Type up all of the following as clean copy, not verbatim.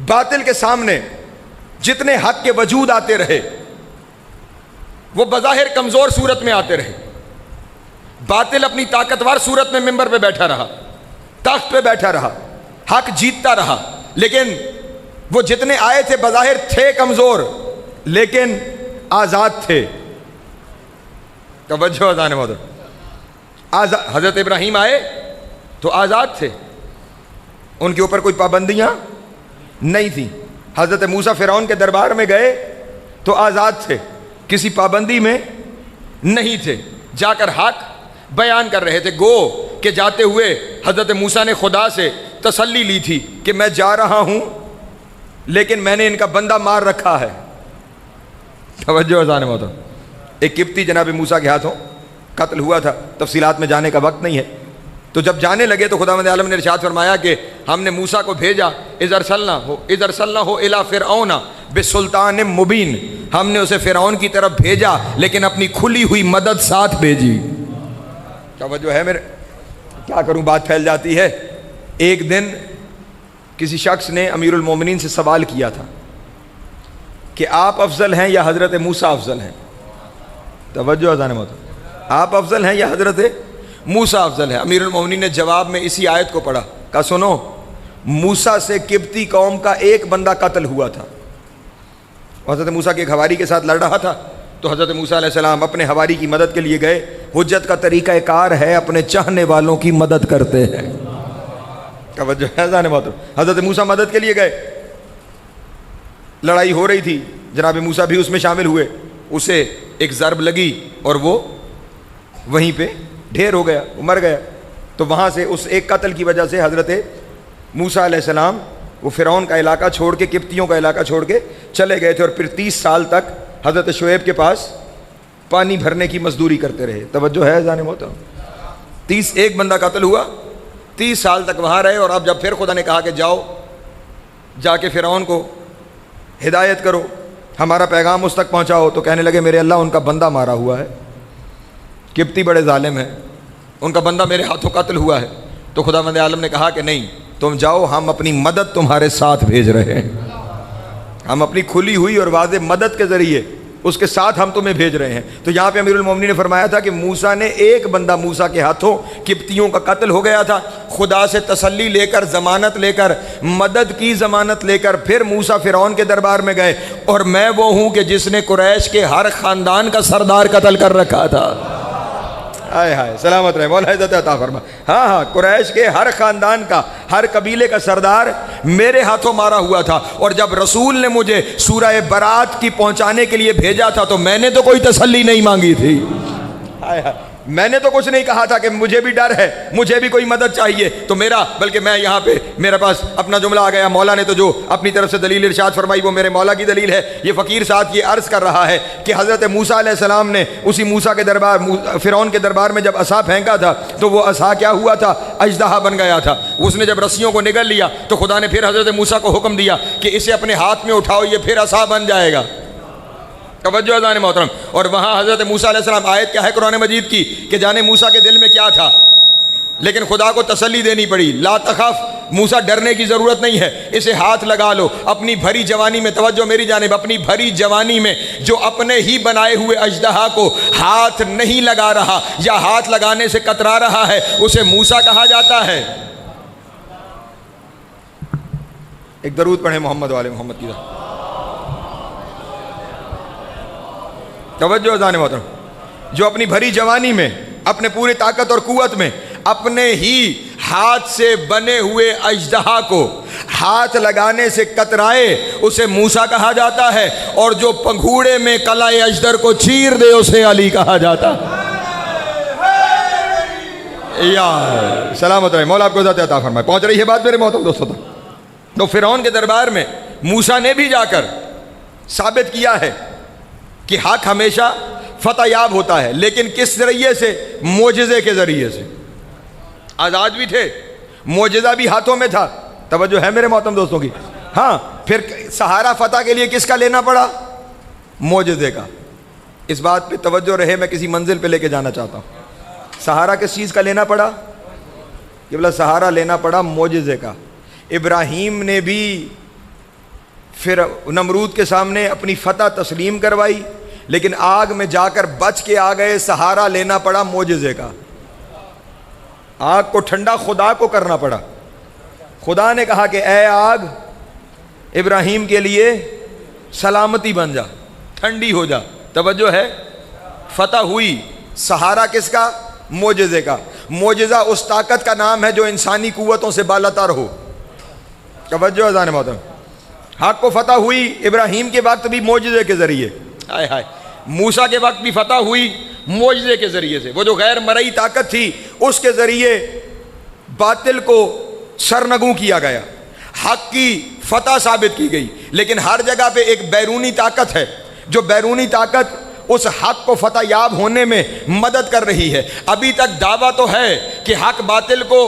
باطل کے سامنے جتنے حق کے وجود آتے رہے وہ بظاہر کمزور صورت میں آتے رہے. باطل اپنی طاقتور صورت میں منبر پہ بیٹھا رہا, تخت پہ بیٹھا رہا, حق جیتتا رہا, لیکن وہ جتنے آئے تھے بظاہر تھے کمزور لیکن آزاد تھے. توجہ اذان محترم, حضرت ابراہیم آئے تو آزاد تھے, ان کے اوپر کوئی پابندیاں نہیں تھیں. حضرت موسیٰ فرعون کے دربار میں گئے تو آزاد تھے, کسی پابندی میں نہیں تھے, جا کر حق بیان کر رہے تھے. گو کہ جاتے ہوئے حضرت موسیٰ نے خدا سے تسلی لی تھی کہ میں جا رہا ہوں لیکن میں نے ان کا بندہ مار رکھا ہے. توجہ اذان محترم, ایک قبطی جناب موسیٰ کے ہاتھوں قتل ہوا تھا, تفصیلات میں جانے کا وقت نہیں ہے. تو جب جانے لگے تو خداوند عالم نے ارشاد فرمایا کہ ہم نے موسیٰ کو بھیجا اذ ارسلناہ الی فرعون بسلطان مبین, ہم نے اسے فرعون کی طرف بھیجا لیکن اپنی کھلی ہوئی مدد ساتھ بھیجی. توجہ ہے میرے, کیا کروں بات پھیل جاتی ہے. ایک دن کسی شخص نے امیر المومنین سے سوال کیا تھا کہ آپ افضل ہیں یا حضرت موسیٰ افضل ہیں. توجہ اذان محترم, آپ افضل ہیں یا حضرت موسیٰ افضل ہے. امیر المومنین نے جواب میں اسی آیت کو پڑھا, کہا سنو, موسیٰ سے قبطی قوم کا ایک بندہ قتل ہوا تھا, حضرت موسیٰ کے ایک حواری کے ساتھ لڑ رہا تھا, تو حضرت موسیٰ علیہ السلام اپنے حواری کی مدد کے لیے گئے. حجت کا طریقہ کار ہے اپنے چاہنے والوں کی مدد کرتے ہیں. توجہ ہے اذان محترم, حضرت موسیٰ مدد کے لیے گئے, لڑائی ہو رہی تھی, جناب موسیٰ بھی اس میں شامل ہوئے, اسے ایک ضرب لگی اور وہ وہیں پہ ڈھیر ہو گیا, وہ مر گیا. تو وہاں سے اس ایک قتل کی وجہ سے حضرت موسیٰ علیہ السلام وہ فرعون کا علاقہ چھوڑ کے, قبطیوں کا علاقہ چھوڑ کے چلے گئے تھے, اور پھر 30 سال تک حضرت شعیب کے پاس پانی بھرنے کی مزدوری کرتے رہے. توجہ ہے اذان محترم, 30 ایک بندہ قتل ہوا, 30 سال تک وہاں رہے. اور اب جب پھر خدا نے کہا کہ جاؤ جا کے فرعون کو ہدایت کرو, ہمارا پیغام اس تک پہنچاؤ, تو کہنے لگے میرے اللہ ان کا بندہ مارا ہوا ہے, قبطی بڑے ظالم ہیں, ان کا بندہ میرے ہاتھوں قتل ہوا ہے. تو خداوند عالم نے کہا کہ نہیں, تم جاؤ, ہم اپنی مدد تمہارے ساتھ بھیج رہے ہیں, ہم اپنی کھلی ہوئی اور واضح مدد کے ذریعے اس کے ساتھ ہم تمہیں بھیج رہے ہیں. تو یہاں پہ امیر المومنین نے فرمایا تھا کہ موسیٰ نے ایک بندہ موسیٰ کے ہاتھوں قبطیوں کا قتل ہو گیا تھا, خدا سے تسلی لے کر, ضمانت لے کر, مدد کی ضمانت لے کر پھر موسیٰ فرعون کے دربار میں گئے, اور میں وہ ہوں کہ جس نے قریش کے ہر خاندان کا سردار قتل کر رکھا تھا. ہائے ہائے, سلامت رہے, مولا عزت عطا فرما. ہاں ہاں, قریش کے ہر خاندان کا, ہر قبیلے کا سردار میرے ہاتھوں مارا ہوا تھا. اور جب رسول نے مجھے سورہ برات کی پہنچانے کے لیے بھیجا تھا تو میں نے تو کوئی تسلی نہیں مانگی تھی. ہائے ہائے, میں نے تو کچھ نہیں کہا تھا کہ مجھے بھی ڈر ہے, مجھے بھی کوئی مدد چاہیے تو میرا, بلکہ میں یہاں پہ میرے پاس اپنا جملہ آ گیا. مولا نے تو جو اپنی طرف سے دلیل ارشاد فرمائی وہ میرے مولا کی دلیل ہے. یہ فقیر ساتھ یہ عرض کر رہا ہے کہ حضرت موسیٰ علیہ السلام نے اسی موسیٰ کے دربار, فرعون کے دربار میں جب عصا پھینکا تھا تو وہ عصا کیا ہوا تھا, اژدہا بن گیا تھا. اس نے جب رسیوں کو نگل لیا تو خدا نے پھر حضرت موسیٰ کو حکم دیا کہ اسے اپنے ہاتھ میں اٹھاؤ, یہ پھر عصا بن جائے گا. توجہ اذان محترم. اور وہاں حضرت موسیٰ علیہ السلام, آیت کیا ہے قرآن مجید کی کہ جانے موسیٰ کے دل میں کیا تھا, لیکن خدا کو تسلی دینی پڑی. لا تخف, موسیٰ ڈرنے کی ضرورت نہیں ہے, اسے ہاتھ لگا لو اپنی بھری جوانی میں. توجہ میری جانب, اپنی بھری جوانی میں جو اپنے ہی بنائے ہوئے اژدہا کو ہاتھ نہیں لگا رہا یا ہاتھ لگانے سے کترا رہا ہے, اسے موسیٰ کہا جاتا ہے. ایک درود پڑھیں محمد والے محمد کی طرف. توجہ اذان محترم, جو اپنی بھری جوانی میں, اپنے پوری طاقت اور قوت میں اپنے ہی ہاتھ سے بنے ہوئے اژدہا کو ہاتھ لگانے سے کترائے, اسے موسیٰ کہا جاتا ہے. اور جو پنگھوڑے میں کلائے اژدر کو چیر دے اسے علی کہا جاتا ہے. یا سلامت رہے, مولا آپ کو ذات عطا فرمائے. پہنچ رہی ہے بات میرے محترم دوستوں تک. تو فرعون کے دربار میں موسیٰ نے بھی جا کر ثابت کیا ہے کہ حق ہمیشہ فتح یاب ہوتا ہے, لیکن کس ذریعے سے, معجزے کے ذریعے سے. آزاد بھی تھے, معجزہ بھی ہاتھوں میں تھا. توجہ ہے میرے محترم دوستوں کی. ہاں, پھر سہارا فتح کے لیے کس کا لینا پڑا, معجزے کا. اس بات پہ توجہ رہے, میں کسی منزل پہ لے کے جانا چاہتا ہوں. سہارا کس چیز کا لینا پڑا, یہ بولا سہارا لینا پڑا معجزے کا. ابراہیم نے بھی پھر نمرود کے سامنے اپنی فتح تسلیم کروائی، لیکن آگ میں جا کر بچ کے آ گئے، سہارا لینا پڑا معجزے کا، آگ کو ٹھنڈا خدا کو کرنا پڑا۔ خدا نے کہا کہ اے آگ ابراہیم کے لیے سلامتی بن جا، ٹھنڈی ہو جا۔ توجہ ہے، فتح ہوئی۔ سہارا کس کا؟ معجزے کا۔ معجزہ اس طاقت کا نام ہے جو انسانی قوتوں سے بالاتر ہو۔ توجہ اذان محترم، حق کو فتح ہوئی ابراہیم کے وقت بھی معجزے کے ذریعے، ہائے ہائے، موسیٰ کے وقت بھی فتح ہوئی معجزے کے ذریعے سے۔ وہ جو غیر مرئی طاقت تھی اس کے ذریعے باطل کو سرنگوں کیا گیا، حق کی فتح ثابت کی گئی۔ لیکن ہر جگہ پہ ایک بیرونی طاقت ہے، جو بیرونی طاقت اس حق کو فتح یاب ہونے میں مدد کر رہی ہے۔ ابھی تک دعویٰ تو ہے کہ حق باطل کو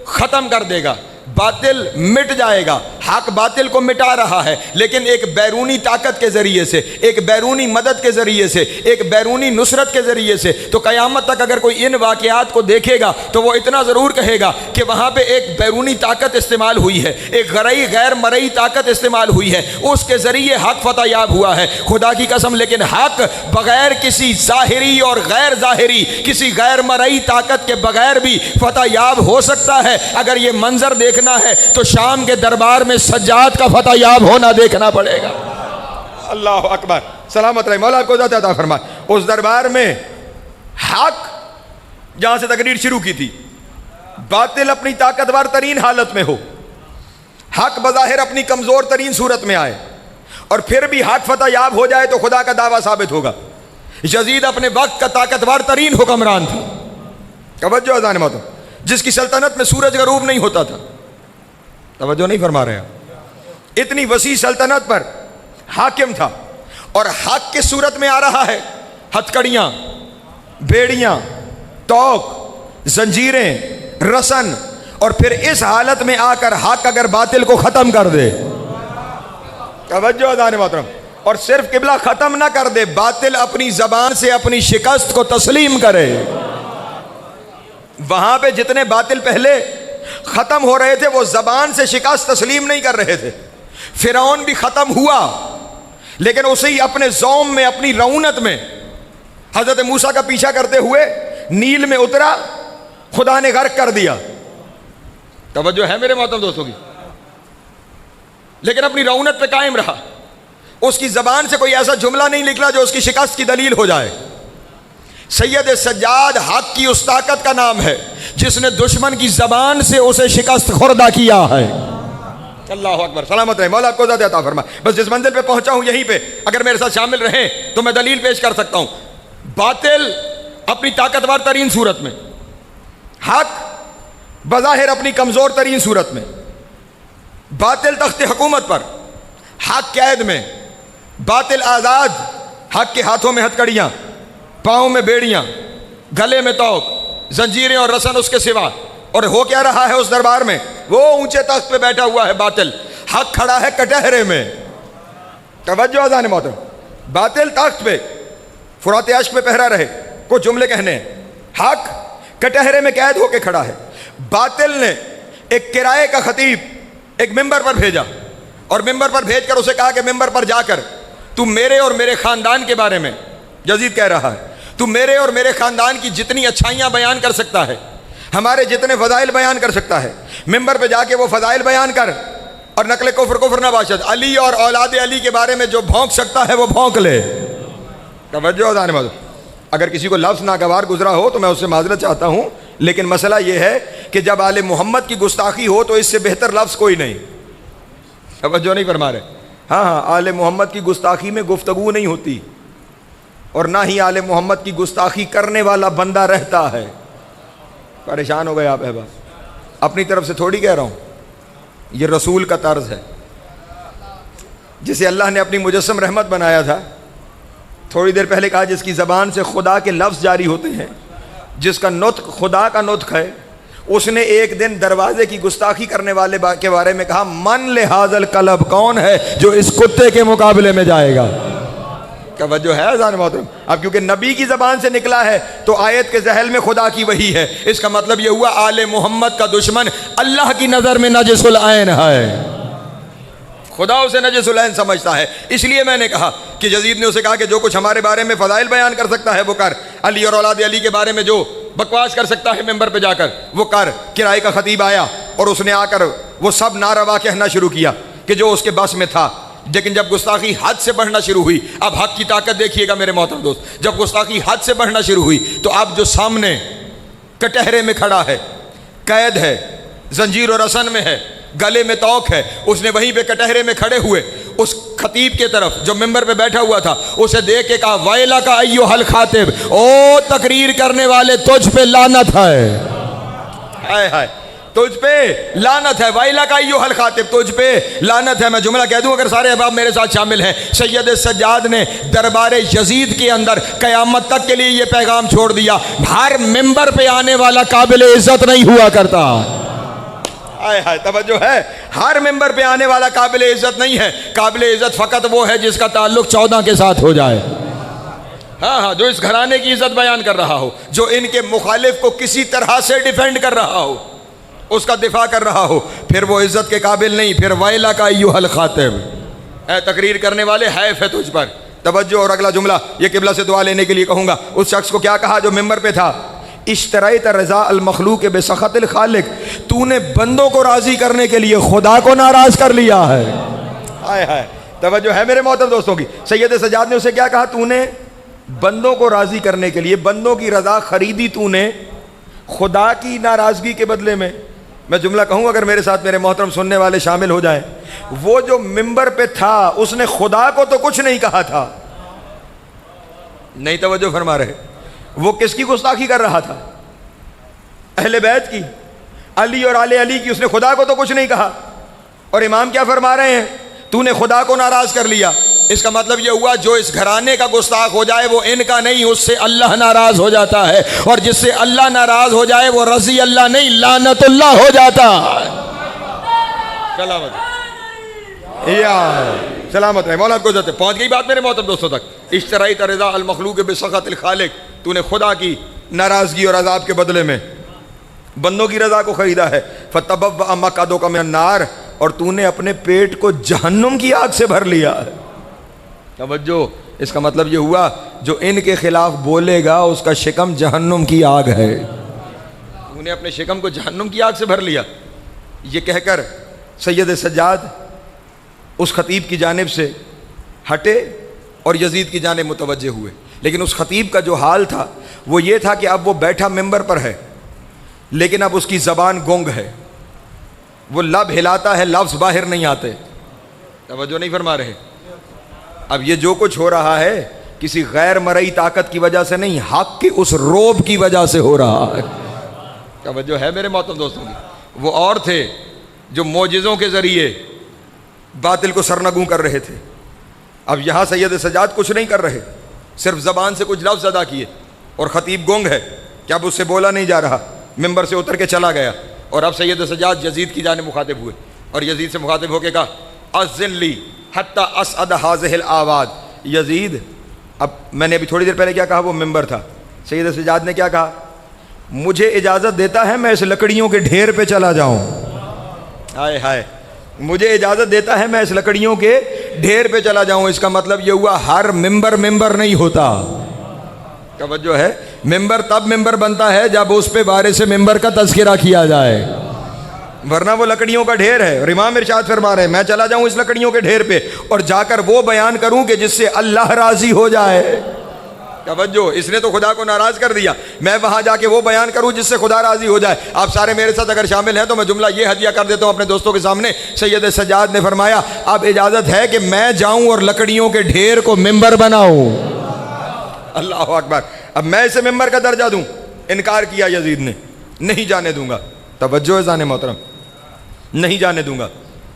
ختم کر دے گا، باطل مٹ جائے گا، حق باطل کو مٹا رہا ہے، لیکن ایک بیرونی طاقت کے ذریعے سے، ایک بیرونی مدد کے ذریعے سے، ایک بیرونی نصرت کے ذریعے سے۔ تو قیامت تک اگر کوئی ان واقعات کو دیکھے گا تو وہ اتنا ضرور کہے گا کہ وہاں پہ ایک بیرونی طاقت استعمال ہوئی ہے، ایک غیر مرئی طاقت استعمال ہوئی ہے، اس کے ذریعے حق فتح یاب ہوا ہے۔ خدا کی قسم، لیکن حق بغیر کسی ظاہری اور غیر ظاہری، کسی غیر مرئی طاقت کے بغیر بھی فتح یاب ہو سکتا ہے۔ اگر یہ منظر دیکھنا ہے تو شام کے دربار میں سجاد کا فتح یاب ہونا دیکھنا پڑے گا۔ اللہ اکبر، سلامت رہے، مولا آپ کو ذات عطا فرمائے۔ اس دربار میں حق جہاں سے تقریر شروع کی تھی، باطل اپنی طاقتور ترین حالت میں ہو، حق بظاہر اپنی کمزور ترین صورت میں آئے، اور پھر بھی حق فتح یاب ہو جائے تو خدا کا دعویٰ ثابت ہوگا۔ یزید اپنے وقت کا طاقتور ترین حکمران تھا، توجہ اذان محترم، جس کی سلطنت میں سورج غروب نہیں ہوتا تھا۔ توجہ نہیں فرما رہے ہیں، اتنی وسیع سلطنت پر حاکم تھا، اور حق کی صورت میں آ رہا ہے، ہتھکڑیاں، بیڑیاں، توق، زنجیریں، رسن، اور پھر اس حالت میں آ کر حق اگر باطل کو ختم کر دے، توجہ اذان محترم، اور صرف قبلہ ختم نہ کر دے، باطل اپنی زبان سے اپنی شکست کو تسلیم کرے۔ وہاں پہ جتنے باطل پہلے ختم ہو رہے تھے وہ زبان سے شکست تسلیم نہیں کر رہے تھے۔ فرعون بھی ختم ہوا، لیکن اسی اپنے زوم میں، اپنی رعونت میں حضرت موسیٰ کا پیچھا کرتے ہوئے نیل میں اترا، خدا نے غرق کر دیا۔ توجہ ہے میرے محترم دوستوں کی، لیکن اپنی رعونت پہ قائم رہا، اس کی زبان سے کوئی ایسا جملہ نہیں نکلا جو اس کی شکست کی دلیل ہو جائے۔ سید سجاد حق کی اس طاقت کا نام ہے جس نے دشمن کی زبان سے اسے شکست خوردہ کیا ہے۔ اللہ اکبر، سلامت رہے، مولا آپ کو ذات عطا فرمائے۔ بس جس منزل پہ پہنچا ہوں یہیں پہ اگر میرے ساتھ شامل رہیں تو میں دلیل پیش کر سکتا ہوں۔ باطل اپنی طاقتور ترین صورت میں، حق بظاہر اپنی کمزور ترین صورت میں، باطل تخت حکومت پر، حق قید میں، باطل آزاد، حق کے ہاتھوں میں ہتھکڑیاں، پاؤں میں بیڑیاں، گلے میں توق، زنجیریں اور رسن اس کے سوا۔ اور ہو کیا رہا ہے اس دربار میں؟ وہ اونچے تخت پہ بیٹھا ہوا ہے باطل، حق کھڑا ہے کٹہرے میں۔ توجہ اذان محترم، باطل تخت پہ فرات عشق پہ پہرا رہے، کچھ جملے کہنے ہیں، حق کٹہرے میں قید ہو کے کھڑا ہے۔ باطل نے ایک کرائے کا خطیب ایک ممبر پر بھیجا، اور ممبر پر بھیج کر اسے کہا کہ ممبر پر جا کر تو میرے اور میرے خاندان کے بارے میں، یزید کہہ رہا ہے، تو میرے اور میرے خاندان کی جتنی اچھائیاں بیان کر سکتا ہے، ہمارے جتنے فضائل بیان کر سکتا ہے، ممبر پہ جا کے وہ فضائل بیان کر، اور نقل کفر نہ باشد، علی اور اولاد علی کے بارے میں جو بھونک سکتا ہے وہ بھونک لے۔ توجہ اذان محترم، اگر کسی کو لفظ ناگوار گزرا ہو تو میں اس سے معذرت چاہتا ہوں، لیکن مسئلہ یہ ہے کہ جب آل محمد کی گستاخی ہو تو اس سے بہتر لفظ کوئی نہیں۔ توجہ نہیں فرما رہے؟ ہاں، آل محمد کی گستاخی میں گفتگو نہیں ہوتی، اور نہ ہی آل محمد کی گستاخی کرنے والا بندہ رہتا ہے۔ پریشان ہو گئے آپ احباب، اپنی طرف سے تھوڑی کہہ رہا ہوں، یہ رسول کا طرز ہے، جسے اللہ نے اپنی مجسم رحمت بنایا تھا۔ تھوڑی دیر پہلے کہا جس کی زبان سے خدا کے لفظ جاری ہوتے ہیں، جس کا نطق خدا کا نطق ہے، اس نے ایک دن دروازے کی گستاخی کرنے والے کے بارے میں کہا، من لحاظ القلب، کون ہے جو اس کتے کے مقابلے میں جائے گا؟ توجہ ہے اذان محترم؟ اب کیونکہ نبی کی زبان سے نکلا ہے تو آیت کے ذہل میں خدا کی وحی ہے، اس کا مطلب یہ ہوا آل محمد کا دشمن اللہ کی نظر میں نجس العین ہے۔ خدا اسے نجس العین سمجھتا ہے. اس لیے میں نے کہا کہ یزید نے اسے کہا کہ جو کچھ ہمارے بارے میں فضائل بیان کر سکتا ہے وہ کر, علی اور اولاد علی کے بارے میں جو بکواس کر سکتا ہے ممبر پہ جا کر وہ کر. کرائے کا خطیب آیا اور اس نے آ کر وہ سب ناروا کہنا شروع کیا کہ جو اس کے بس میں تھا. لیکن جب گستاخی حد سے بڑھنا شروع ہوئی, اب حق کی طاقت دیکھیے گا میرے محترم دوست, جب گستاخی حد سے بڑھنا شروع ہوئی تو اب جو سامنے کٹہرے میں کھڑا ہے, قید ہے, زنجیر و رسن میں ہے, گلے میں توق ہے, اس نے وہیں پہ کٹہرے میں کھڑے ہوئے اس خطیب کے طرف جو ممبر پہ بیٹھا ہوا تھا اسے دیکھ کے کہا ویلا کا ایھا الخاطب, او تقریر کرنے والے تجھ پہ لعنت ہے, ہائے ہائے تجھ پہ لعنت ہے, ویلا کا ایھا الخاطب تجھ پہ لعنت ہے. میں جملہ کہہ دوں اگر سارے احباب میرے ساتھ شامل ہیں. سید سجاد نے دربار یزید کے اندر قیامت تک کے لیے یہ پیغام چھوڑ دیا, ہر ممبر پہ آنے والا قابل عزت نہیں ہوا کرتا. ہائے ہائے توجہ ہے, ہر ممبر پہ آنے والا قابل عزت نہیں ہے. قابل عزت فقط وہ ہے جس کا تعلق 14 کے ساتھ ہو جائے. ہاں, جو اس گھرانے کی عزت بیان کر رہا ہو, جو ان کے مخالف کو کسی طرح سے ڈیفینڈ کر رہا ہو, اس کا دفاع کر رہا ہو, پھر وہ عزت کے قابل نہیں. پھر ویلا کا ایھا الخاطب, اے تقریر کرنے والے حیف ہے تجھ پر. توجہ, اور اگلا جملہ یہ قبلہ سے دعا لینے کے لیے کہوں گا. اس شخص کو کیا کہا جو ممبر پہ تھا, اشتریت رضا المخلوق بسخط الخالق, تو نے بندوں کو راضی کرنے کے لیے خدا کو ناراض کر لیا ہے. ہائے ہائے توجہ ہے میرے محترم دوستوں کی. سید سجاد نے اسے کیا کہا, تو نے بندوں کو راضی کرنے کے لیے بندوں کی رضا خریدی تو نے خدا کی ناراضگی کے بدلے میں. میں جملہ کہوں اگر میرے ساتھ میرے محترم سننے والے شامل ہو جائیں, وہ جو ممبر پہ تھا اس نے خدا کو تو کچھ نہیں کہا تھا. نہیں توجہ فرما رہے, وہ کس کی گستاخی کر رہا تھا, اہل بیت کی, علی اور آل علی کی. اس نے خدا کو تو کچھ نہیں کہا. اور امام کیا فرما رہے ہیں, تو نے خدا کو ناراض کر لیا. اس کا مطلب یہ ہوا جو اس گھرانے کا گستاخ ہو جائے وہ ان کا نہیں, اس سے اللہ ناراض ہو جاتا ہے, اور جس سے اللہ ناراض ہو جائے وہ رضی اللہ نہیں لعنت اللہ ہو جاتا. سلامت یا سلامت رہے مولا کو جاتے. پہنچ گئی بات میرے محترم دوستوں تک. اشتریت رضا المخلوق بسخط الخالق, تو نے خدا کی ناراضگی اور عذاب کے بدلے میں بندوں کی رضا کو خریدا ہے. فتبوأ مقعدک من النار, اور تو نے اپنے پیٹ کو جہنم کی آگ سے بھر لیا ہے. توجہ, اس کا مطلب یہ ہوا جو ان کے خلاف بولے گا اس کا شکم جہنم کی آگ ہے. تو نے اپنے شکم کو جہنم کی آگ سے بھر لیا. یہ کہہ کر سید سجاد اس خطیب کی جانب سے ہٹے اور یزید کی جانب متوجہ ہوئے. لیکن اس خطیب کا جو حال تھا وہ یہ تھا کہ اب وہ بیٹھا ممبر پر ہے, لیکن اب اس کی زبان گونگ ہے, وہ لب ہلاتا ہے لفظ باہر نہیں آتے. توجہ نہیں فرما رہے. اب یہ جو کچھ ہو رہا ہے کسی غیر مرئی طاقت کی وجہ سے نہیں, حق کی اس روب کی وجہ سے ہو رہا ہے. توجہ ہے میرے محترم دوستوں کی. وہ اور تھے جو معجزوں کے ذریعے باطل کو سرنگوں کر رہے تھے. اب یہاں سید سجاد کچھ نہیں کر رہے, صرف زبان سے کچھ لفظ ادا کیے, اور خطیب گونگ ہے کہ اب اس سے بولا نہیں جا رہا, ممبر سے اتر کے چلا گیا. اور اب سید سجاد یزید کی جانب مخاطب ہوئے اور یزید سے مخاطب ہو کے کہا اذن لی حتی اسعد هذه الاواد. یزید, اب میں نے ابھی تھوڑی دیر پہلے کیا کہا, وہ ممبر تھا. سید سجاد نے کیا کہا, مجھے اجازت دیتا ہے میں اس لکڑیوں کے ڈھیر پہ چلا جاؤں. ہائے ہائے, مجھے اجازت دیتا ہے میں اس لکڑیوں کے ڈھیر پہ چلا جاؤں. اس کا مطلب یہ ہوا ہر ممبر نہیں ہوتا. توجہ ہے, ممبر تب ممبر بنتا ہے جب اس پہ وارث ممبر کا تذکرہ کیا جائے, ورنہ وہ لکڑیوں کا ڈھیر ہے. اور امام ارشاد فرما رہے ہیں میں چلا جاؤں اس لکڑیوں کے ڈھیر پہ اور جا کر وہ بیان کروں کہ جس سے اللہ راضی ہو جائے. توجہ, اس نے تو خدا کو ناراض کر دیا, میں وہاں جا کے وہ بیان کروں جس سے خدا راضی ہو جائے. آپ سارے میرے ساتھ اگر شامل ہیں تو میں جملہ یہ ہدیہ کر دیتا ہوں اپنے دوستوں کے سامنے. سید سجاد نے فرمایا اب اجازت ہے کہ میں جاؤں اور لکڑیوں کے ڈھیر کو ممبر بناؤں. اللہ اکبر. اب میں اسے ممبر کا درجہ دوں, انکار کیا یزید نے, نہیں جانے دوں گا. توجہ ہے محترم, نہیں جانے دوں گا,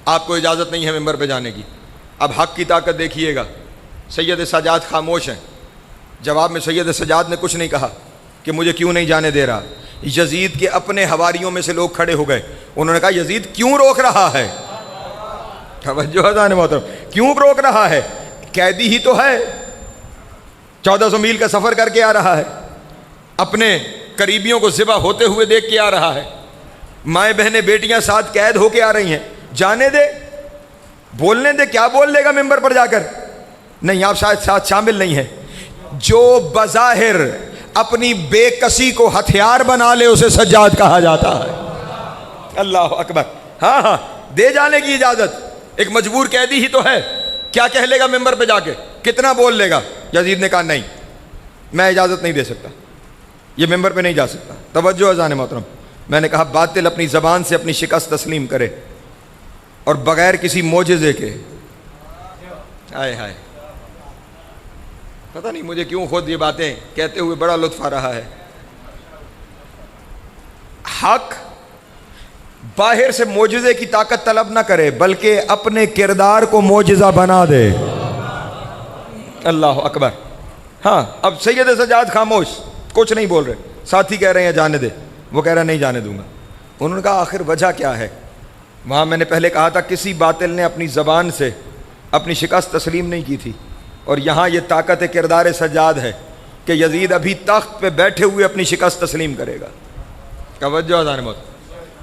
آپ کو اجازت نہیں ہے ممبر پہ جانے کی. اب حق کی طاقت دیکھیے گا. سید سجاد خاموش ہیں. جواب میں سید سجاد نے کچھ نہیں کہا کہ مجھے کیوں نہیں جانے دے رہا. یزید کے اپنے حواریوں میں سے لوگ کھڑے ہو گئے, انہوں نے کہا یزید کیوں روک رہا ہے. توجہ ہے محترم, کیوں روک رہا ہے, قیدی ہی تو ہے, 1400 میل کا سفر کر کے آ رہا ہے, اپنے قریبیوں کو ذبح ہوتے ہوئے دیکھ کے آ رہا ہے, مائیں بہنیں بیٹیاں ساتھ قید ہو کے آ رہی ہیں, جانے دے. بولنے دے, کیا بول لے گا ممبر پر جا کر؟ نہیں, آپ شاید ساتھ شامل نہیں ہیں. جو بظاہر اپنی بے کسی کو ہتھیار بنا لے اسے سجاد کہا جاتا ہے. اللہ اکبر. ہاں ہاں, دے جانے کی اجازت. ایک مجبور قیدی ہی تو ہے, کیا کہہ لے گا ممبر پہ جا کے, کتنا بول لے گا. یزید نے کہا نہیں, میں اجازت نہیں دے سکتا, یہ ممبر پہ نہیں جا سکتا. توجہ اذان محترم, میں نے کہا باطل اپنی زبان سے اپنی شکست تسلیم کرے اور بغیر کسی معجزے کے. ہائے ہائے, پتہ نہیں مجھے کیوں خود یہ باتیں کہتے ہوئے بڑا لطف آ رہا ہے. حق باہر سے معجزے کی طاقت طلب نہ کرے بلکہ اپنے کردار کو معجزہ بنا دے. اللہ اکبر. ہاں, اب سید سجاد خاموش, کچھ نہیں بول رہے. ساتھی کہہ رہے ہیں جانے دے, وہ کہہ رہا نہیں جانے دوں گا. انہوں نے کہا آخر وجہ کیا ہے؟ وہاں میں نے پہلے کہا تھا کسی باطل نے اپنی زبان سے اپنی شکست تسلیم نہیں کی تھی, اور یہاں یہ طاقت کردار سجاد ہے کہ یزید ابھی تخت پہ بیٹھے ہوئے اپنی شکست تسلیم کرے گا. توجہ اذان موت,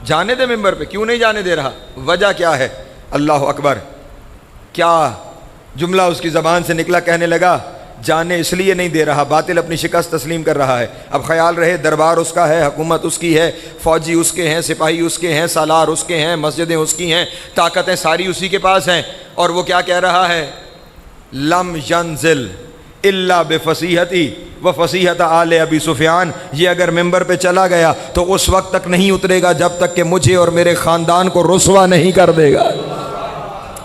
جانے دے ممبر پہ. کیوں نہیں جانے دے رہا؟ وجہ کیا ہے؟ اللہ اکبر. کیا جملہ اس کی زبان سے نکلا؟ کہنے لگا جانے اس لیے نہیں دے رہا, باطل اپنی شکست تسلیم کر رہا ہے. اب خیال رہے دربار اس کا ہے, حکومت اس کی ہے, فوجی اس کے ہیں, سپاہی اس کے ہیں, سالار اس کے ہیں, مسجدیں اس کی ہیں, طاقتیں ساری اسی کے پاس ہیں. اور وہ کیا کہہ رہا ہے؟ لم ینزل الا بفصیحتی و فصیحت آل ابی سفیان. یہ اگر ممبر پہ چلا گیا تو اس وقت تک نہیں اترے گا جب تک کہ مجھے اور میرے خاندان کو رسوا نہیں کر دے گا.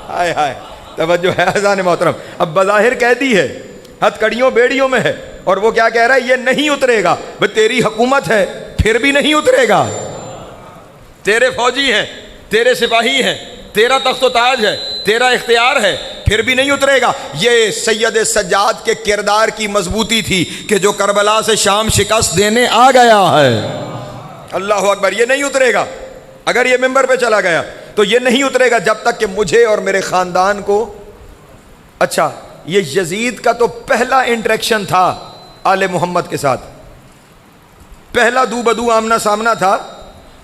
ہائے ہائے, توجہ ہے اذان محترم. اب بظاہر قیدی ہے, ہتھ کڑیوں بیڑیوں میں ہے, اور وہ کیا کہہ رہا ہے؟ یہ نہیں اترے گا. بھئی تیری حکومت ہے پھر بھی نہیں اترے گا, تیرے فوجی ہیں, تیرے سپاہی ہیں, تیرا تخت و تاج ہے, تیرا اختیار ہے, پھر بھی نہیں اترے گا. یہ سید سجاد کے کردار کی مضبوطی تھی کہ جو کربلا سے شام شکست دینے آ گیا ہے. اللہ اکبر. یہ نہیں اترے گا. اگر یہ ممبر پہ چلا گیا تو یہ نہیں اترے گا جب تک کہ مجھے اور میرے خاندان کو. اچھا, یہ یزید کا تو پہلا انٹریکشن تھا آل محمد کے ساتھ, پہلا دو بدو آمنا سامنا تھا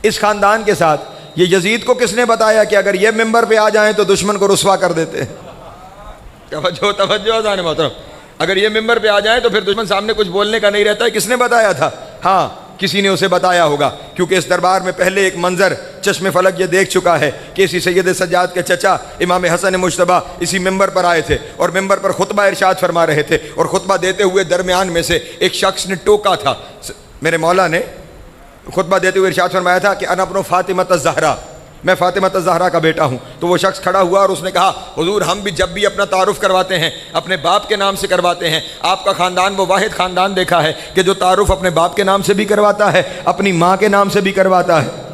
اس خاندان کے ساتھ. یہ یزید کو کس نے بتایا کہ اگر یہ ممبر پہ آ جائیں تو دشمن کو رسوا کر دیتے؟ توجہ توجہ اذان محترم. اگر یہ ممبر پہ آ جائیں تو پھر دشمن سامنے کچھ بولنے کا نہیں رہتا ہے. کس نے بتایا تھا؟ ہاں, کسی نے اسے بتایا ہوگا, کیونکہ اس دربار میں پہلے ایک منظر چشم فلک یہ دیکھ چکا ہے کہ اسی سید سجاد کے چچا امام حسن مجتبیٰ اسی ممبر پر آئے تھے اور ممبر پر خطبہ ارشاد فرما رہے تھے, اور خطبہ دیتے ہوئے درمیان میں سے ایک شخص نے ٹوکا تھا. میرے مولا نے خطبہ دیتے ہوئے ارشاد فرمایا تھا کہ انا ابن فاطمہ الزہرا, میں فاطمہ الزہرا کا بیٹا ہوں. تو وہ شخص کھڑا ہوا اور اس نے کہا حضور ہم بھی جب بھی اپنا تعارف کرواتے ہیں اپنے باپ کے نام سے کرواتے ہیں. آپ کا خاندان وہ واحد خاندان دیکھا ہے کہ جو تعارف اپنے باپ کے نام سے بھی کرواتا ہے, اپنی ماں کے نام سے بھی کرواتا ہے.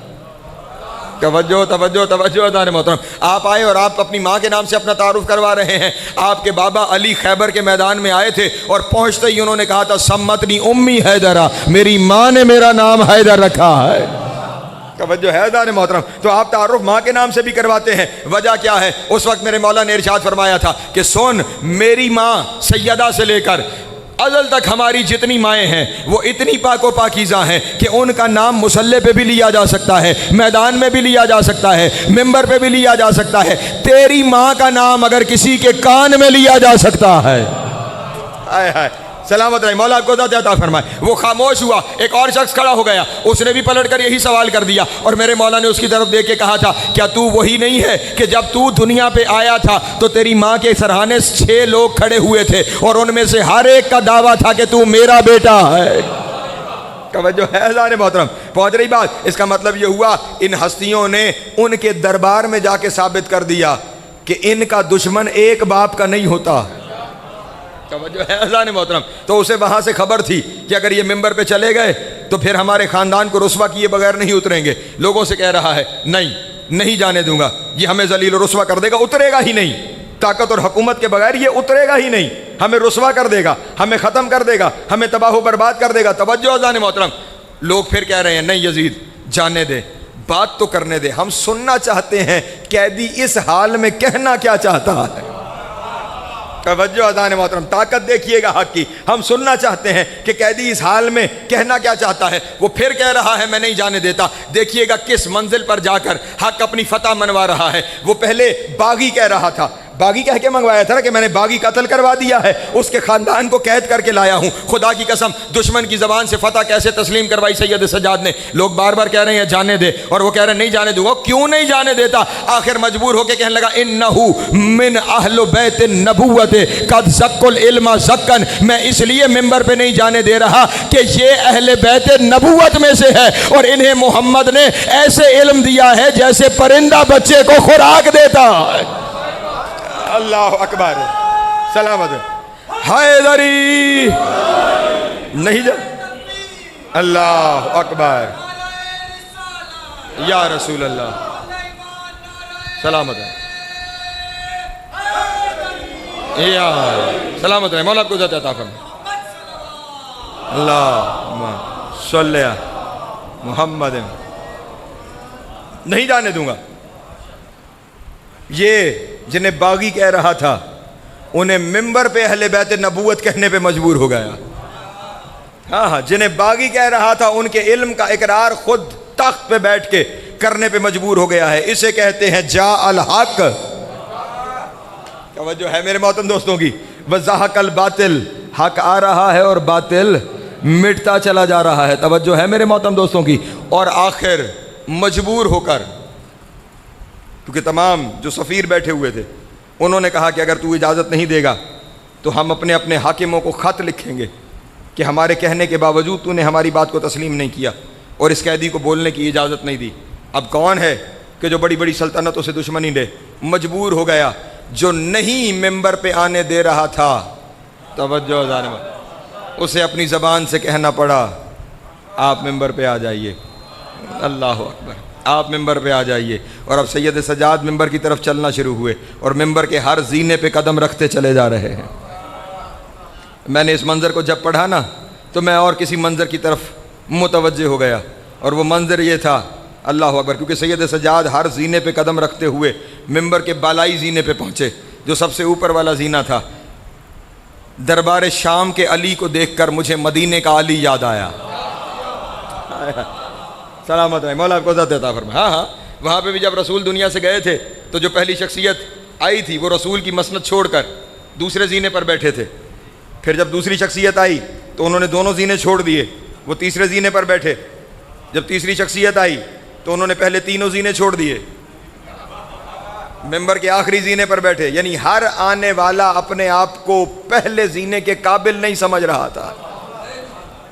توجہ توجہ توجہ اذان محترم. آپ آئے اور آپ اپنی ماں کے نام سے اپنا تعارف کروا رہے ہیں. آپ کے بابا علی خیبر کے میدان میں آئے تھے اور پہنچتے ہی انہوں نے کہا تھا سمتنی امی حیدرہ, میری ماں نے میرا نام حیدر رکھا ہے. توجہ ہے اذان محترم. تو آپ تعارف ماں کے نام سے بھی کرواتے ہیں. وجہ کیا ہے؟ اس وقت میرے مولا نے ارشاد فرمایا تھا کہ سن, میری ماں سیدہ سے لے کر ازل تک ہماری جتنی مائیں ہیں وہ اتنی پاک و پاکیزہ ہیں کہ ان کا نام مصلی پہ بھی لیا جا سکتا ہے, میدان میں بھی لیا جا سکتا ہے, ممبر پہ بھی لیا جا سکتا ہے. تیری ماں کا نام اگر کسی کے کان میں لیا جا سکتا ہے. ہائے ہائے, سلامت رہے, مولا آپ کو ذات عطا فرمائے. وہ خاموش ہوا. ایک اور شخص کھڑا ہو گیا, اس نے بھی پلٹ کر یہی سوال کر دیا, اور میرے مولا نے اس کی طرف دیکھ کے کہا تھا کیا تو وہی نہیں ہے کہ جب تو دنیا پہ آیا تھا تو تیری ماں کے سرہانے 6 لوگ کھڑے ہوئے تھے اور ان میں سے ہر ایک کا دعویٰ تھا کہ تو میرا بیٹا ہے. توجہ ہے اذان محترم. پہنچ رہی بات؟ اس کا مطلب یہ ہوا ان ہستیوں نے ان کے دربار میں جا کے ثابت کر دیا کہ ان کا دشمن ایک باپ کا نہیں ہوتا. توجہ ہے اذان محترم. تو اسے وہاں سے خبر تھی کہ اگر یہ ممبر پہ چلے گئے تو پھر ہمارے خاندان کو رسوا کیے بغیر نہیں اتریں گے. لوگوں سے کہہ رہا ہے نہیں جانے دوں گا, یہ ہمیں ذلیل و رسوا کر دے گا, اترے گا ہی نہیں. طاقت اور حکومت کے بغیر یہ اترے گا ہی نہیں, ہمیں رسوا کر دے گا, ہمیں ختم کر دے گا, ہمیں تباہ و برباد کر دے گا. توجہ اذان محترم. لوگ پھر کہہ رہے ہیں نہیں یزید جانے دے, بات تو کرنے دے, ہم سننا چاہتے ہیں قیدی اس حال میں کہنا کیا چاہتا ہے. توجہ اذان محترم، طاقت دیکھیے گا حق کی. ہم سننا چاہتے ہیں کہ قیدی اس حال میں کہنا کیا چاہتا ہے. وہ پھر کہہ رہا ہے میں نہیں جانے دیتا. دیکھیے گا کس منزل پر جا کر حق اپنی فتح منوا رہا ہے. وہ پہلے باغی کہہ رہا تھا، باغی کہہ کے منگوایا تھا نا کہ میں نے باغی قتل کروا دیا ہے، اس کے خاندان کو قید کر کے لایا ہوں. خدا کی قسم دشمن کی زبان سے فتح کیسے تسلیم کروائی سید سجاد نے. لوگ بار بار کہہ رہے ہیں جانے دے، اور وہ کہہ رہے ہیں نہیں جانے دوں گا. کیوں نہیں جانے دیتا؟ آخر مجبور ہو کے کہنے لگا انہو من اہل بیت النبوت قد زق العلم زقن. میں اس لیے ممبر پہ نہیں جانے دے رہا کہ یہ اہل بیت نبوت میں سے ہے، اور انہیں محمد نے ایسے علم دیا ہے جیسے پرندہ بچے کو خوراک دیتا ہے. اللہ اکبر، سلامت حیدری نہیں جا. اللہ اکبر یا رسول اللہ، سلامت ہے یا سلامت ہے. مولا کو عزت عطا فرمائے. اللہ صلی محمد. نہیں جانے دوں گا. یہ جنہیں باغی کہہ رہا تھا انہیں ممبر پہ اہل بیت نبوت کہنے پہ مجبور ہو گیا. ہاں جنہیں باغی کہہ رہا تھا ان کے علم کا اقرار خود تخت پہ بیٹھ کے کرنے پہ مجبور ہو گیا ہے. اسے کہتے ہیں جا الحق. توجہ ہے میرے محترم دوستوں کی. وزحق الباطل، حق آ رہا ہے اور باطل مٹتا چلا جا رہا ہے. توجہ ہے میرے محترم دوستوں کی. اور آخر مجبور ہو کر، کیونکہ تمام جو سفیر بیٹھے ہوئے تھے انہوں نے کہا کہ اگر تو اجازت نہیں دے گا تو ہم اپنے اپنے حاکموں کو خط لکھیں گے کہ ہمارے کہنے کے باوجود تو نے ہماری بات کو تسلیم نہیں کیا اور اس قیدی کو بولنے کی اجازت نہیں دی. اب کون ہے کہ جو بڑی بڑی سلطنتوں سے دشمنی لے؟ مجبور ہو گیا جو نہیں ممبر پہ آنے دے رہا تھا. توجہ ظالم، اسے اپنی زبان سے کہنا پڑا آپ ممبر پہ آ جائیے. اللہ اکبر، آپ ممبر پہ آ جائیے. اور اب سید سجاد ممبر کی طرف چلنا شروع ہوئے اور ممبر کے ہر زینے پہ قدم رکھتے چلے جا رہے ہیں. میں نے اس منظر کو جب پڑھا نا تو میں اور کسی منظر کی طرف متوجہ ہو گیا، اور وہ منظر یہ تھا اللہ اکبر، کیونکہ سید سجاد ہر زینے پہ قدم رکھتے ہوئے ممبر کے بالائی زینے پہ پہنچے جو سب سے اوپر والا زینہ تھا. دربار شام کے علی کو دیکھ کر مجھے مدینے کا علی یاد آیا. سلامت ہے، مولا آپ کو عزت عطا فرمائے. ہاں وہاں پہ بھی جب رسول دنیا سے گئے تھے تو جو پہلی شخصیت آئی تھی وہ رسول کی مسند چھوڑ کر دوسرے زینے پر بیٹھے تھے. پھر جب دوسری شخصیت آئی تو انہوں نے دونوں زینے چھوڑ دیے، وہ تیسرے زینے پر بیٹھے. جب تیسری شخصیت آئی تو انہوں نے پہلے تینوں زینے چھوڑ دیے، ممبر کے آخری زینے پر بیٹھے. یعنی ہر آنے والا اپنے آپ کو پہلے زینے کے قابل نہیں سمجھ رہا تھا.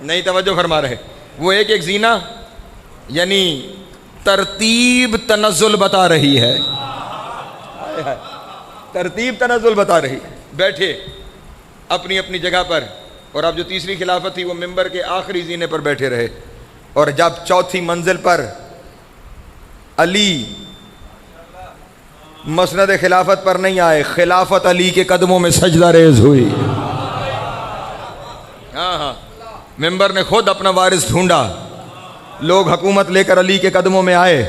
نہیں توجہ فرما رہے. وہ ایک ایک زینہ یعنی ترتیب تنزل بتا رہی ہے. ترتیب تنزل بتا رہی ہے. بیٹھے اپنی اپنی جگہ پر. اور اب جو تیسری خلافت تھی وہ ممبر کے آخری زینے پر بیٹھے رہے. اور جب چوتھی منزل پر علی مسند خلافت پر نہیں آئے، خلافت علی کے قدموں میں سجدہ ریز ہوئی. ہاں ممبر نے خود اپنا وارث ڈھونڈا. لوگ حکومت لے کر علی کے قدموں میں آئے.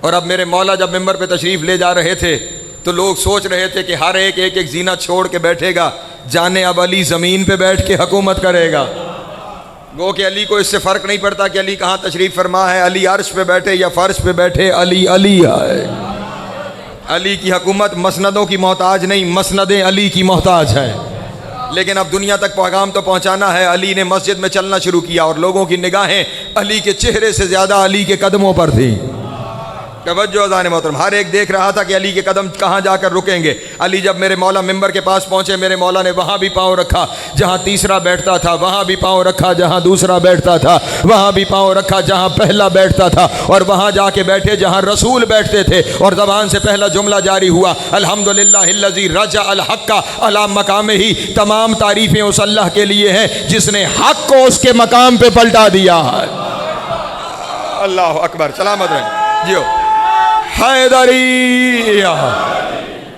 اور اب میرے مولا جب ممبر پہ تشریف لے جا رہے تھے تو لوگ سوچ رہے تھے کہ ہر ایک ایک زینہ چھوڑ کے بیٹھے گا، جانے اب علی زمین پہ بیٹھ کے حکومت کرے گا. گو کہ علی کو اس سے فرق نہیں پڑتا کہ علی کہاں تشریف فرما ہے، علی عرش پہ بیٹھے یا فرش پہ بیٹھے، علی علی ہے. علی کی حکومت مسندوں کی محتاج نہیں، مسندیں علی کی محتاج ہیں. لیکن اب دنیا تک پیغام تو پہنچانا ہے. علی نے مسجد میں چلنا شروع کیا اور لوگوں کی نگاہیں علی کے چہرے سے زیادہ علی کے قدموں پر تھیں. توجہ اذان محترم، ہر ایک دیکھ رہا تھا کہ علی کے قدم کہاں جا کر رکیں گے. علی جب میرے مولا ممبر کے پاس پہنچے، میرے مولا نے وہاں بھی پاؤں رکھا جہاں تیسرا بیٹھتا تھا، وہاں بھی پاؤں رکھا جہاں دوسرا بیٹھتا تھا، وہاں بھی پاؤں رکھا جہاں پہلا بیٹھتا تھا، اور وہاں جا کے بیٹھے جہاں رسول بیٹھتے تھے. اور زبان سے پہلا جملہ جاری ہوا الحمدللہ الذی رجع الحق علی مقامہ. تمام تعریفیں اس اللہ کے لیے ہیں جس نے حق کو اس کے مقام پہ پلٹا دیا ہے. اللہ اکبر، سلامت رہیں جیو. حیدری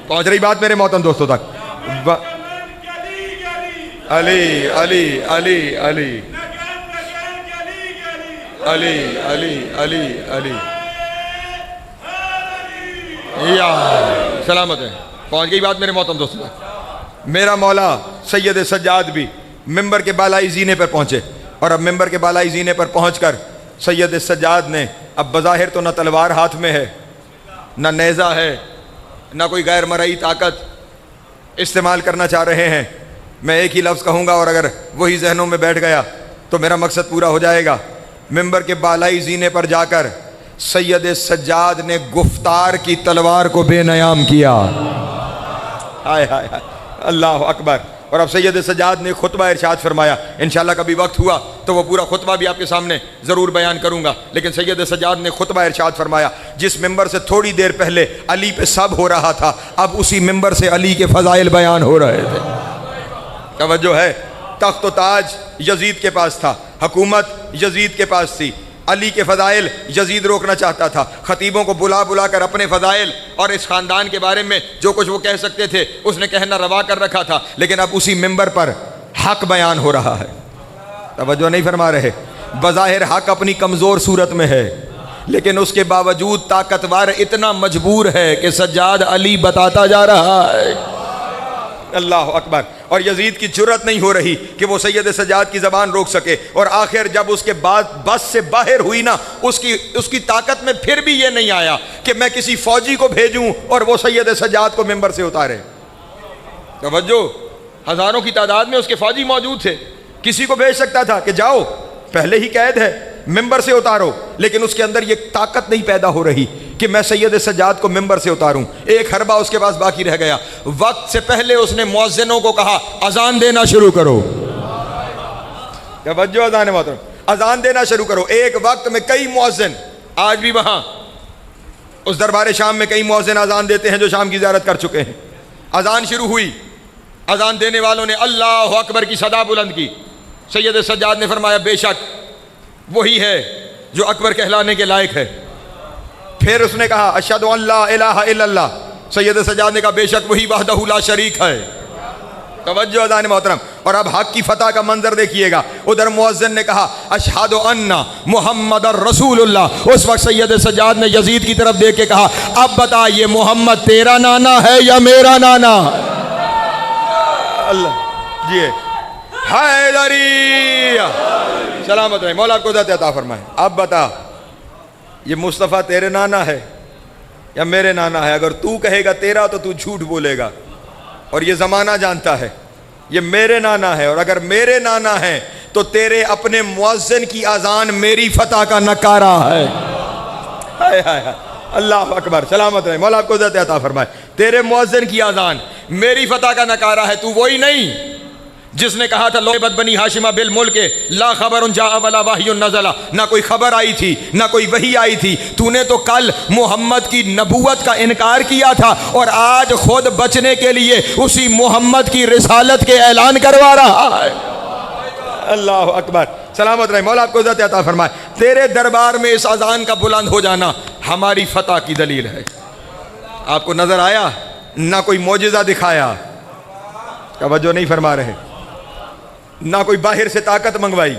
پہنچ رہی بات میرے محترم دوستوں تک. علی علی علی علی علی علی علی علی یا سلامت ہے. پہنچ گئی بات میرے محترم دوستوں تک. میرا مولا سید سجاد بھی ممبر کے بالائی زینے پر پہنچے، اور اب ممبر کے بالائی زینے پر پہنچ کر سید سجاد نے اب بظاہر تو نہ تلوار ہاتھ میں ہے، نہ نیزہ ہے، نہ کوئی غیر مرئی طاقت استعمال کرنا چاہ رہے ہیں۔ میں ایک ہی لفظ کہوں گا اور اگر وہی ذہنوں میں بیٹھ گیا تو میرا مقصد پورا ہو جائے گا۔ ممبر کے بالائی زینے پر جا کر سید سجاد نے گفتار کی تلوار کو بے نیام کیا۔ ہائے ہائے ہائے، اللہ اکبر۔ اور اب سید سجاد نے خطبہ ارشاد فرمایا، انشاءاللہ کبھی وقت ہوا تو وہ پورا خطبہ بھی آپ کے سامنے ضرور بیان کروں گا، لیکن سید سجاد نے خطبہ ارشاد فرمایا، جس ممبر سے تھوڑی دیر پہلے علی پہ سب ہو رہا تھا، اب اسی ممبر سے علی کے فضائل بیان ہو رہے تھے۔ توجہ ہے، تخت و تاج یزید کے پاس تھا، حکومت یزید کے پاس تھی، علی کے فضائل یزید روکنا چاہتا تھا، خطیبوں کو بلا بلا کر اپنے فضائل اور اس خاندان کے بارے میں جو کچھ وہ کہہ سکتے تھے اس نے کہنا روا کر رکھا تھا، لیکن اب اسی ممبر پر حق بیان ہو رہا ہے۔ توجہ نہیں فرما رہے؟ بظاہر حق اپنی کمزور صورت میں ہے، لیکن اس کے باوجود طاقتور اتنا مجبور ہے کہ سجاد علی بتاتا جا رہا ہے۔ اللہ اکبر۔ اور یزید کی جرت نہیں ہو رہی کہ وہ سید سجاد کی زبان روک سکے، اور آخر جب اس کے بعد بس سے باہر ہوئی نا، اس کی طاقت میں پھر بھی یہ نہیں آیا کہ میں کسی فوجی کو بھیجوں اور وہ سید سجاد کو ممبر سے اتارے۔ توجہ، ہزاروں کی تعداد میں اس کے فوجی موجود تھے، کسی کو بھیج سکتا تھا کہ جاؤ، پہلے ہی قید ہے، ممبر سے اتارو، لیکن اس کے اندر یہ طاقت نہیں پیدا ہو رہی کہ میں سید سجاد کو ممبر سے اتاروں۔ ایک حربہ اس کے پاس باقی رہ گیا، وقت سے پہلے اس نے مؤذنوں کو کہا اذان دینا شروع کرو۔ توجہ اذان محترم، اذان دینا شروع کرو۔ ایک وقت میں کئی مؤذن، آج بھی وہاں اس دربار شام میں کئی مؤذن اذان دیتے ہیں جو شام کی زیارت کر چکے ہیں۔ اذان شروع ہوئی، اذان دینے والوں نے اللہ اکبر کی صدا بلند کی۔ سید سجاد نے فرمایا بے شک وہی ہے جو اکبر کہلانے کے لائق ہے۔ پھر اس نے کہا اشہد ان لا الہ الا اللہ۔ سید سجاد نے کہا بے شک وہی وحدہ لا شریک ہے۔ توجہ اذان محترم۔ اور اب حق کی فتح کا منظر دیکھیے گا، ادھر مؤذن نے کہا اشہد ان محمد الرسول اللہ۔ اس وقت سید سجاد نے یزید کی طرف دیکھ کے کہا اب بتا یہ محمد تیرا نانا ہے یا میرا نانا؟ اللہ جی حیدری سلامت رہے، مولا آپ کو ذات عطا فرمائے۔ اب بتا یہ مصطفیٰ تیرے نانا ہے یا میرے نانا ہے؟ اگر تو کہے گا تیرا تو تو جھوٹ بولے گا، اور یہ زمانہ جانتا ہے یہ میرے نانا ہے، اور اگر میرے نانا ہے تو تیرے اپنے مؤذن کی اذان میری فتح کا نکارہ ہے۔ ہائے ہائے ہائے، اللہ اکبر، سلامت رہے، مولا آپ کو ذات عطا فرمائے۔ تیرے مؤذن کی اذان میری فتح کا نکارہ ہے۔ تو وہی نہیں جس نے کہا تھا لوبت بنی ہاشمہ بالملک لا خبر جاء ولا وحی نزل، نہ کوئی خبر آئی تھی نہ کوئی وحی آئی تھی۔ تو نے تو کل محمد کی نبوت کا انکار کیا تھا، اور آج خود بچنے کے لیے اسی محمد کی رسالت کے اعلان کروا رہا ہے۔ اللہ اکبر، سلامت رہے، مولا آپ کو عزت عطا فرمائے۔ تیرے دربار میں اس اذان کا بلند ہو جانا ہماری فتح کی دلیل ہے۔ آپ کو نظر آیا؟ نہ کوئی معجزہ دکھایا، توجہ نہیں فرما رہے، نہ کوئی باہر سے طاقت منگوائی،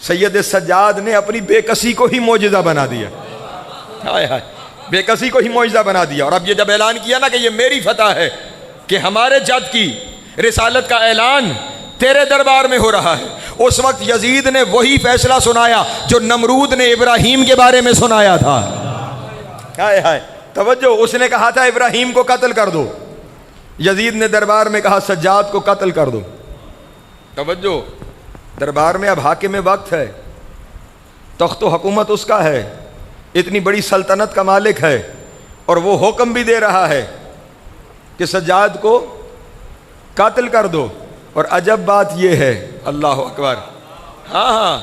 سید سجاد نے اپنی بے کسی کو ہی معجزہ بنا دیا۔ ہائے ہائے، بے کسی کو ہی معجزہ بنا دیا۔ اور اب یہ جب اعلان کیا نا کہ یہ میری فتح ہے، کہ ہمارے جد کی رسالت کا اعلان تیرے دربار میں ہو رہا ہے، اس وقت یزید نے وہی فیصلہ سنایا جو نمرود نے ابراہیم کے بارے میں سنایا تھا۔ ہائے ہائے، توجہ، اس نے کہا تھا ابراہیم کو قتل کر دو، یزید نے دربار میں کہا سجاد کو قتل کر دو۔ توجہ، دربار میں اب حاکم وقت ہے، تخت و حکومت اس کا ہے، اتنی بڑی سلطنت کا مالک ہے، اور وہ حکم بھی دے رہا ہے کہ سجاد کو قتل کر دو۔ اور عجب بات یہ ہے، اللہ اکبر، ہاں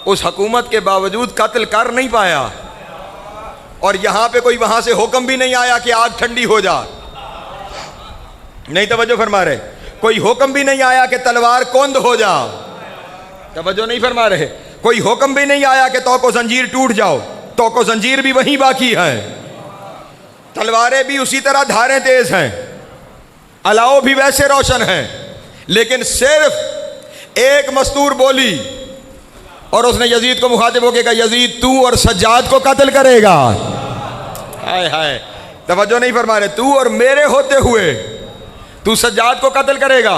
اس حکومت کے باوجود قتل کر نہیں پایا، اور یہاں پہ کوئی وہاں سے حکم بھی نہیں آیا کہ آگ ٹھنڈی ہو جا، نہیں توجہ فرما رہے، کوئی حکم بھی نہیں آیا کہ تلوار کند ہو جا، توجہ نہیں فرما رہے، کوئی حکم بھی نہیں آیا کہ توق و زنجیر ٹوٹ جاؤ، توق و زنجیر بھی وہیں باقی ہے، تلواریں بھی اسی طرح دھاریں تیز ہیں، الاؤ بھی ویسے روشن ہیں، لیکن صرف ایک مستور بولی، اور اس نے یزید کو مخاطب ہو کے کہا یزید تو اور سجاد کو قتل کرے گا۔ ہائے ہائے، توجہ نہیں فرما رہے، تو اور میرے ہوتے ہوئے تو سجاد کو قتل کرے گا؟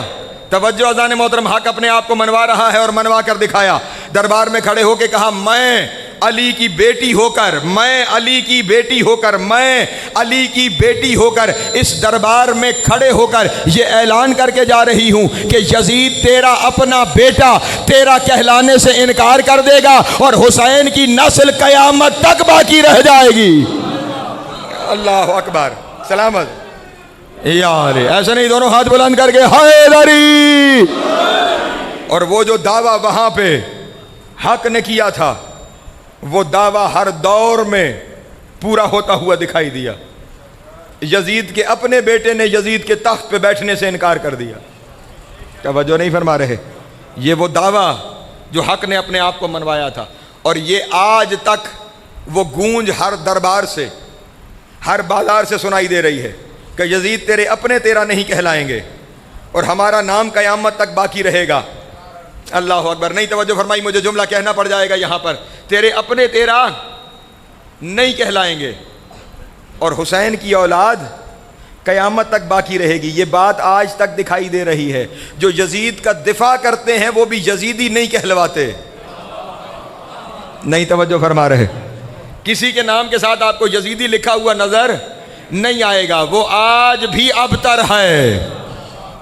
توجہ اذان محترم، حق اپنے آپ کو منوا رہا ہے اور منوا کر دکھایا۔ دربار میں کھڑے ہو کے کہا میں علی کی بیٹی ہو کر، میں علی کی بیٹی ہو کر، میں علی کی بیٹی ہو کر اس دربار میں کھڑے ہو کر یہ اعلان کر کے جا رہی ہوں کہ یزید تیرا اپنا بیٹا تیرا کہلانے سے انکار کر دے گا اور حسین کی نسل قیامت تک باقی رہ جائے گی۔ اللہ اکبر، سلامت یار، ایسے نہیں، دونوں ہاتھ بلند کر کے حیدری۔ اور وہ جو دعویٰ وہاں پہ حق نے کیا تھا، وہ دعویٰ ہر دور میں پورا ہوتا ہوا دکھائی دیا۔ یزید کے اپنے بیٹے نے یزید کے تخت پہ بیٹھنے سے انکار کر دیا۔ توجہ نہیں فرما رہے؟ یہ وہ دعویٰ جو حق نے اپنے آپ کو منوایا تھا، اور یہ آج تک وہ گونج ہر دربار سے، ہر بازار سے سنائی دے رہی ہے کہ یزید تیرے اپنے تیرا نہیں کہلائیں گے اور ہمارا نام قیامت تک باقی رہے گا۔ اللہ اکبر، نہیں توجہ فرمائی، مجھے جملہ کہنا پڑ جائے گا یہاں پر، تیرے اپنے تیرا نہیں کہلائیں گے اور حسین کی اولاد قیامت تک باقی رہے گی۔ یہ بات آج تک دکھائی دے رہی ہے۔ جو یزید کا دفاع کرتے ہیں وہ بھی یزیدی نہیں کہلواتے۔ نہیں توجہ فرما رہے؟ کسی کے نام کے ساتھ آپ کو یزیدی لکھا ہوا نظر نہیں آئے گا، وہ آج بھی ابتر ہے۔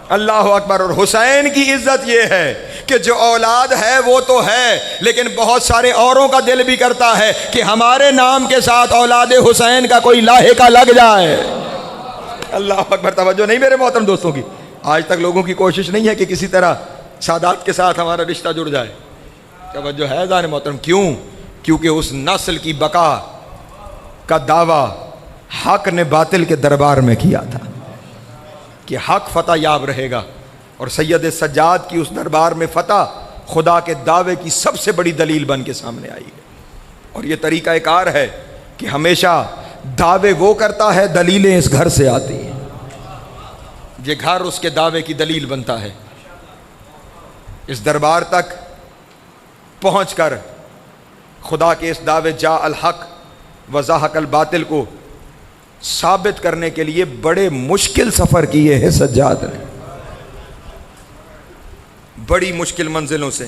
اللہ اکبر۔ اور حسین کی عزت یہ ہے کہ جو اولاد ہے وہ تو ہے، لیکن بہت سارے اوروں کا دل بھی کرتا ہے کہ ہمارے نام کے ساتھ اولاد حسین کا کوئی لاحقہ لگ جائے۔ اللہ اکبر، توجہ نہیں میرے محترم دوستوں کی؟ آج تک لوگوں کی کوشش نہیں ہے کہ کسی طرح سادات کے ساتھ ہمارا رشتہ جڑ جائے۔ توجہ ہے ذان محترم؟ کیوں؟ کیونکہ اس نسل کی بقا کا دعویٰ حق نے باطل کے دربار میں کیا تھا کہ حق فتح یاب رہے گا، اور سید سجاد کی اس دربار میں فتح خدا کے دعوے کی سب سے بڑی دلیل بن کے سامنے آئی ہے۔ اور یہ طریقہ کار ہے کہ ہمیشہ دعوے وہ کرتا ہے، دلیلیں اس گھر سے آتی ہیں، یہ گھر اس کے دعوے کی دلیل بنتا ہے۔ اس دربار تک پہنچ کر خدا کے اس دعوے جا الحق وزاحق الباطل کو ثابت کرنے کے لیے بڑے مشکل سفر کیے ہیں سجاد نے، بڑی مشکل منزلوں سے۔